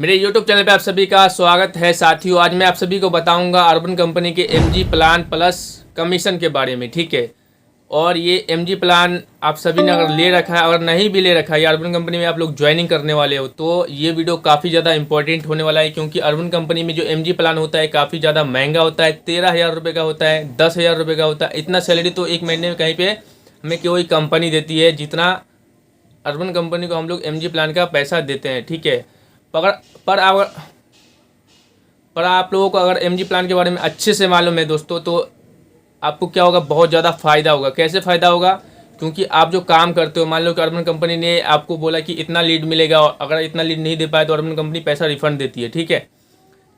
मेरे YouTube channel पे आप सभी का स्वागत है साथियों। आज मैं आप सभी को बताऊंगा अर्बन कंपनी के MG प्लान प्लस कमीशन के बारे में, ठीक है। और ये MG प्लान आप सभी ने अगर ले रखा है, अगर नहीं भी ले रखा है, या अर्बन कंपनी में आप लोग ज्वाइनिंग करने वाले हो, तो ये वीडियो काफ़ी ज़्यादा इंपॉर्टेंट होने वाला है। क्योंकि अर्बन कंपनी में जो MG प्लान होता है काफ़ी ज़्यादा महंगा होता है। 13,000 रुपये का होता है, 10,000 रुपये का होता है। इतना सैलरी तो एक महीने में कहीं पर हमें कोई कंपनी देती है जितना अर्बन कंपनी को हम लोग MG प्लान का पैसा देते हैं, ठीक है। पर पर अगर पर आप लोगों को अगर MG प्लान के बारे में अच्छे से मालूम है दोस्तों, तो आपको क्या होगा, बहुत ज़्यादा फ़ायदा होगा। कैसे फ़ायदा होगा? क्योंकि आप जो काम करते हो, मान लो कि अर्बन कंपनी ने आपको बोला कि इतना लीड मिलेगा, और अगर इतना लीड नहीं दे पाए तो अर्बन कंपनी पैसा रिफंड देती है, ठीक है।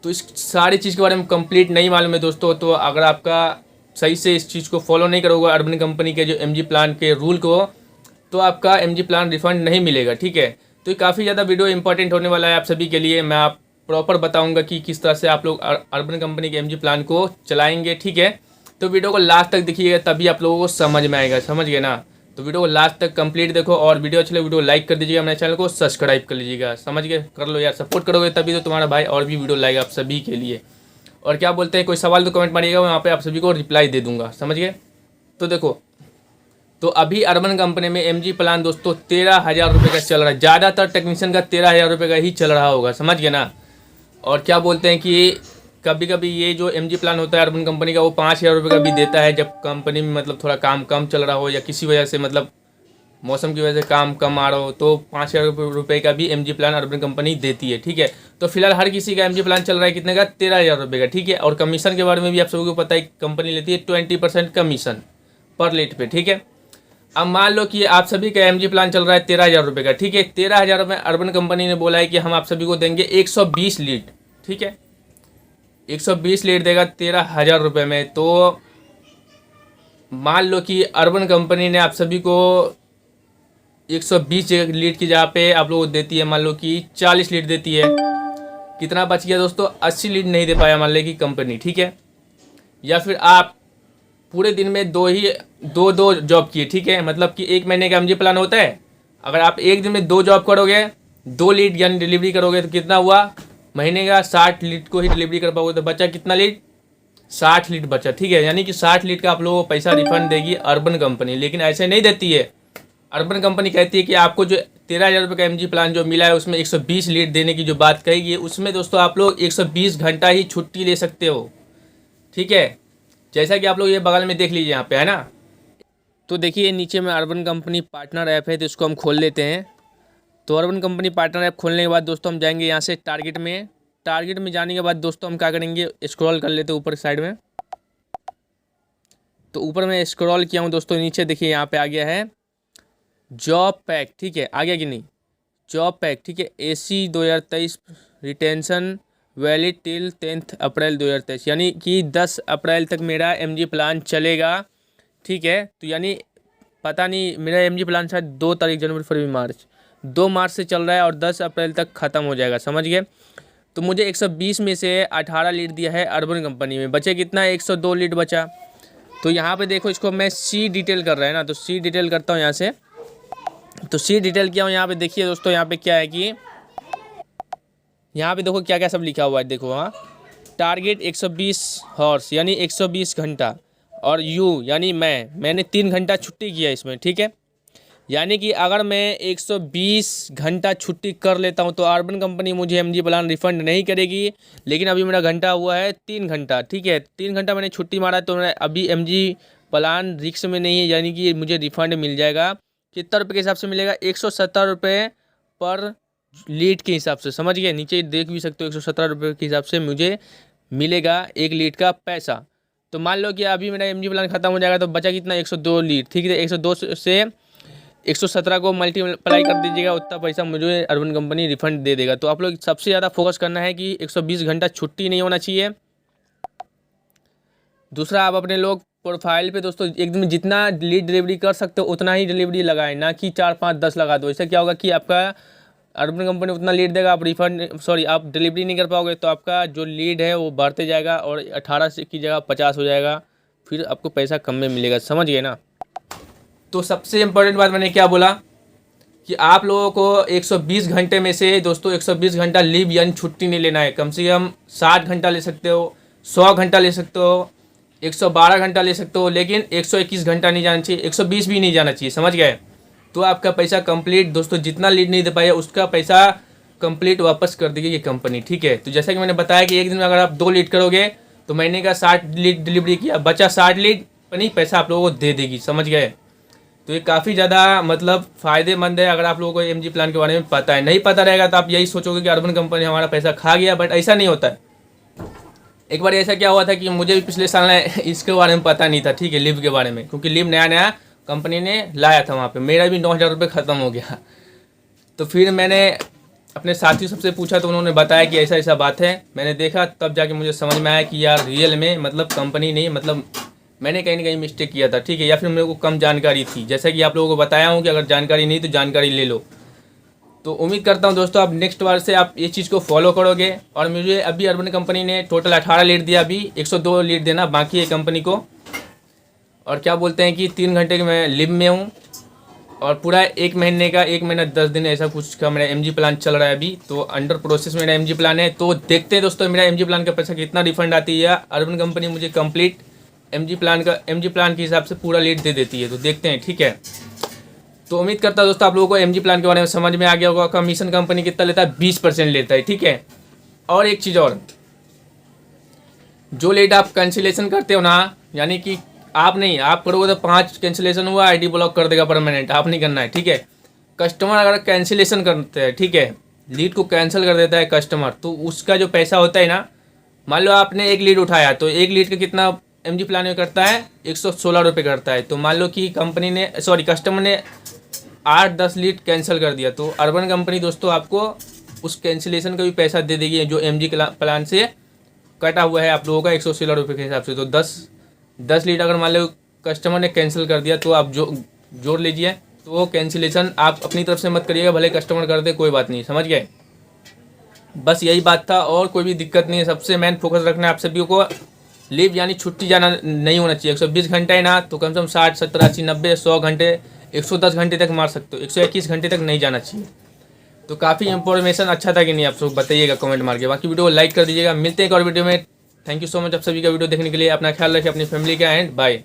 तो इस सारी चीज़ के बारे में कंप्लीट नहीं मालूम है दोस्तों, तो अगर आपका सही से इस चीज़ को फॉलो नहीं करोगे अर्बन कंपनी के जो MG प्लान के रूल को, तो आपका MG प्लान रिफंड नहीं मिलेगा, ठीक है। तो ये काफ़ी ज़्यादा वीडियो इंपॉर्टेंट होने वाला है आप सभी के लिए। मैं आप प्रॉपर बताऊंगा कि किस तरह से आप लोग अर्बन कंपनी के MG प्लान को चलाएंगे, ठीक है। तो वीडियो को लास्ट तक देखिएगा, तभी आप लोगों को समझ में आएगा, समझ गए ना। तो वीडियो को लास्ट तक कंप्लीट देखो, और वीडियो अच्छी लगे वीडियो लाइक कर दीजिएगा, मेरे चैनल को सब्सक्राइब कर लीजिएगा, समझ गए। कर लो यार, सपोर्ट करोगे तभी तो तुम्हारा भाई और भी वीडियो लाएगा आप सभी के लिए। और क्या बोलते हैं, कोई सवाल तो कमेंट मारिएगा, वहाँ पर आप सभी को रिप्लाई दे दूँगा, समझ गए। तो देखो, तो अभी अर्बन कंपनी में MG प्लान दोस्तों 13,000 रुपये का चल रहा है। ज़्यादातर टेक्नीशियन का 13,000 रुपये का ही चल रहा होगा, समझ गए ना। और क्या बोलते हैं कि कभी कभी ये जो MG प्लान होता है अर्बन कंपनी का, वो 5,000 रुपये का भी देता है, जब कंपनी में मतलब थोड़ा काम कम चल रहा हो, या किसी वजह से मतलब मौसम की वजह से काम कम आ रहा हो, तो 5,000 रुपये का भी MG प्लान अर्बन कंपनी देती है, ठीक है। तो फिलहाल हर किसी का MG प्लान चल रहा है कितने का, 13,000 रुपये का, ठीक है। और कमीशन के बारे में भी आप सभी को पता है, कंपनी लेती है 20% कमीशन पर लीड पे, ठीक है। अब मान लो कि आप सभी का MG प्लान चल रहा है 13,000 रुपये का, ठीक है। 13,000 में अर्बन कंपनी ने बोला है कि हम आप सभी को देंगे 120 लीड, ठीक है। 120 लीड देगा 13,000 रुपये में। तो मान लो कि अर्बन कंपनी ने आप सभी को 120 लीड की जगह पे आप लोगों को देती है, मान लो कि 40 लीड देती है। कितना बच गया दोस्तों, 80 लीड नहीं दे पाया मान लो कि कंपनी, ठीक है। या फिर आप पूरे दिन में दो जॉब किए, ठीक है। मतलब कि एक महीने का MG प्लान होता है, अगर आप एक दिन में 2 जॉब करोगे, 2 लीड यानी डिलीवरी करोगे, तो कितना हुआ, महीने का 60 लीड को ही डिलीवरी कर पाओगे, तो बचा कितना लीड, 60 लीड बचा, ठीक है। यानी कि 60 लीड का आप लोगों को पैसा रिफंड देगी अर्बन कंपनी। लेकिन ऐसे नहीं देती है, अर्बन कंपनी कहती है कि आपको जो 13,000 रुपये का MG प्लान जो मिला है, उसमें 120 लीड देने की जो बात कही है, उसमें दोस्तों आप लोग 120 घंटा ही छुट्टी ले सकते हो, ठीक है। जैसा कि आप लोग ये बगल में देख लीजिए यहाँ पे, है ना। तो देखिए नीचे में अर्बन कंपनी पार्टनर ऐप है, तो इसको हम खोल लेते हैं। तो अर्बन कंपनी पार्टनर ऐप खोलने के बाद दोस्तों हम जाएंगे यहाँ से टारगेट में। टारगेट में जाने के बाद दोस्तों हम क्या करेंगे, स्क्रॉल कर लेते हैं ऊपर साइड में। तो ऊपर में स्क्रॉल किया हूँ दोस्तों, नीचे देखिए यहाँ पे आ गया है जॉब पैक, ठीक है। आ गया कि नहीं, जॉब पैक, ठीक है। AC 2023 रिटेंशन वैलिड टिल 10 अप्रैल 2023, यानी कि 10 अप्रैल तक मेरा MG प्लान चलेगा, ठीक है। तो यानी पता नहीं, मेरा MG प्लान शायद 2 तारीख, जनवरी फरवरी मार्च, 2 मार्च से चल रहा है और 10 अप्रैल तक ख़त्म हो जाएगा, समझ गए। तो मुझे 120 में से 18 लीड दिया है अर्बन कंपनी में, बचे कितना, 102 लीड बचा। तो यहाँ पे देखो, इसको मैं C डिटेल कर रहा है ना, तो C डिटेल करता हूँ यहाँ से। तो C डिटेल किया हूँ। यहाँ पे देखिए दोस्तों, यहाँ पे क्या है कि यहाँ पे देखो क्या क्या सब लिखा हुआ है, देखो। हाँ, टारगेट 120 हॉर्स यानी 120 घंटा, और यानी मैंने 3 घंटा छुट्टी किया इसमें, ठीक है। यानी कि अगर मैं 120 घंटा छुट्टी कर लेता हूँ तो अर्बन कंपनी मुझे MG प्लान रिफ़ंड नहीं करेगी। लेकिन अभी मेरा घंटा हुआ है 3 घंटा, ठीक है। 3 घंटा मैंने छुट्टी मारा, तो मैं अभी MG प्लान रिस्क में नहीं है, यानी कि मुझे रिफ़ंड मिल जाएगा। कितना रुपये के हिसाब से मिलेगा, 170 रुपये पर लीड के हिसाब से, समझ गए। नीचे देख भी सकते हो, 117 रुपये के हिसाब से मुझे मिलेगा 1 लीड का पैसा। तो मान लो कि अभी मेरा MG प्लान खत्म हो जाएगा, तो बचा कितना, 102 लीड, ठीक है। 102 से 117 को मल्टीप्लाई कर दीजिएगा, उतना पैसा मुझे अर्बन कंपनी रिफंड दे देगा। तो आप लोग सबसे ज़्यादा फोकस करना है कि 120 घंटा छुट्टी नहीं होना चाहिए। दूसरा, आप अपने लोग प्रोफाइल पे दोस्तों एक दिन में जितना लीड डिलीवरी कर सकते हो उतना ही डिलीवरी लगाएं, ना कि 4, 5, 10 लगा दो। इससे क्या होगा कि आपका अर्बन कंपनी उतना लीड देगा, आप डिलीवरी नहीं कर पाओगे, तो आपका जो लीड है वो बढ़ते जाएगा, और 18 से की जगह 50 हो जाएगा, फिर आपको पैसा कम में मिलेगा, समझ गए ना। तो सबसे इम्पोर्टेंट बात मैंने क्या बोला कि आप लोगों को 120 घंटे में से दोस्तों 120 घंटा लीव यानी छुट्टी नहीं लेना है। कम से कम 60 घंटा ले सकते हो, 100 घंटा ले सकते हो, 112 घंटा ले सकते हो, लेकिन 121 घंटा नहीं जाना चाहिए, 120 भी नहीं जाना चाहिए, समझ गए। तो आपका पैसा कंप्लीट दोस्तों, जितना लीड नहीं दे पाए उसका पैसा कंप्लीट वापस कर देगी ये कंपनी, ठीक है। तो जैसा कि मैंने बताया कि एक दिन में अगर आप 2 लीड करोगे तो महीने का 60 लीड डिलीवरी किया, बचा 60 लीड, अपनी पैसा आप लोगों को दे देगी, समझ गए। तो ये काफ़ी ज़्यादा मतलब फ़ायदेमंद है अगर आप लोगों को एमजी प्लान के बारे में पता है। नहीं पता रहेगा तो आप यही सोचोगे कि अर्बन कंपनी हमारा पैसा खा गया, बट ऐसा नहीं होता है। एक बार ऐसा क्या हुआ था कि मुझे भी पिछले साल इसके बारे में पता नहीं था, ठीक है, लीव के बारे में, क्योंकि लीव नया नया कंपनी ने लाया था वहाँ पे। मेरा भी 9,000 रुपये ख़त्म हो गया। तो फिर मैंने अपने साथियों सबसे पूछा तो उन्होंने बताया कि ऐसा ऐसा बात है। मैंने देखा तब जाके मुझे समझ में आया कि यार रियल में मतलब कंपनी नहीं, मतलब मैंने कहीं ना कहीं मिस्टेक किया था, ठीक है, या फिर मेरे को कम जानकारी थी। जैसा कि आप लोगों को बताया हूँ कि अगर जानकारी नहीं तो जानकारी ले लो। तो उम्मीद करता हूँ दोस्तों आप नेक्स्ट बार से आप ये चीज़ को फॉलो करोगे। और मुझे अभी अर्बन कंपनी ने टोटल 18 लीड दिया, अभी 102 लीड देना बाकी है कंपनी को। और क्या बोलते हैं कि 3 घंटे के मैं लीव में हूँ और पूरा 1 महीने का 1 महीना 10 दिन ऐसा कुछ का मेरा एमजी प्लान चल रहा है अभी। तो अंडर प्रोसेस मेरा एमजी प्लान है। तो देखते हैं दोस्तों मेरा एमजी प्लान का पैसा कितना रिफंड आती है। अर्बन कंपनी मुझे कंप्लीट एमजी प्लान के हिसाब से पूरा लीड दे देती है। तो देखते हैं, ठीक है। तो उम्मीद करता हूँ दोस्तों आप लोगों को एमजी प्लान के बारे में समझ में आ गया होगा। कमीशन कंपनी कितना लेता है, 20% लेता है, ठीक है। और एक चीज़ और, जो लीड आप कैंसिलेशन करते हो ना, यानी कि आप करोगे तो 5 कैंसिलेशन हुआ, आईडी ब्लॉक कर देगा परमानेंट, आप नहीं करना है, ठीक है। कस्टमर अगर कैंसिलेशन करते हैं, ठीक है, लीड को कैंसिल कर देता है कस्टमर, तो उसका जो पैसा होता है ना, मान लो आपने एक लीड उठाया तो एक लीड का कितना एमजी प्लान में करता है, 116 रुपये करता है। तो मान लो कि कस्टमर ने 8-10 लीड कैंसिल कर दिया, तो अर्बन कंपनी दोस्तों आपको उस कैंसिलेशन का भी पैसा दे देगी जो एमजी प्लान से कटा हुआ है आप लोगों का 116 रुपये के हिसाब से। तो 10 लीड अगर मान लो कस्टमर ने कैंसिल कर दिया तो आप जोड़ लीजिए। तो वो कैंसिलेशन आप अपनी तरफ से मत करिएगा, भले कस्टमर कर दे, कोई बात नहीं, समझ गए। बस यही बात था और कोई भी दिक्कत नहीं है। सबसे मेन फोकस रखना है आप सभी को, लीव यानी छुट्टी जाना नहीं होना चाहिए। 120 घंटे है ना, तो कम से कम 60, 70, 80, 90, 100 घंटे, 110 घंटे तक मार सकते हो, 121 घंटे तक नहीं जाना चाहिए। तो काफ़ी इंफॉर्मेशन अच्छा था कि नहीं, आप सब बताइएगा कमेंट मार के। बाकी वीडियो को लाइक कर दीजिएगा। मिलते हैं एक और वीडियो में। थैंक यू सो मच आप सभी का वीडियो देखने के लिए। अपना ख्याल रखिए, अपनी फैमिली का, एंड बाय।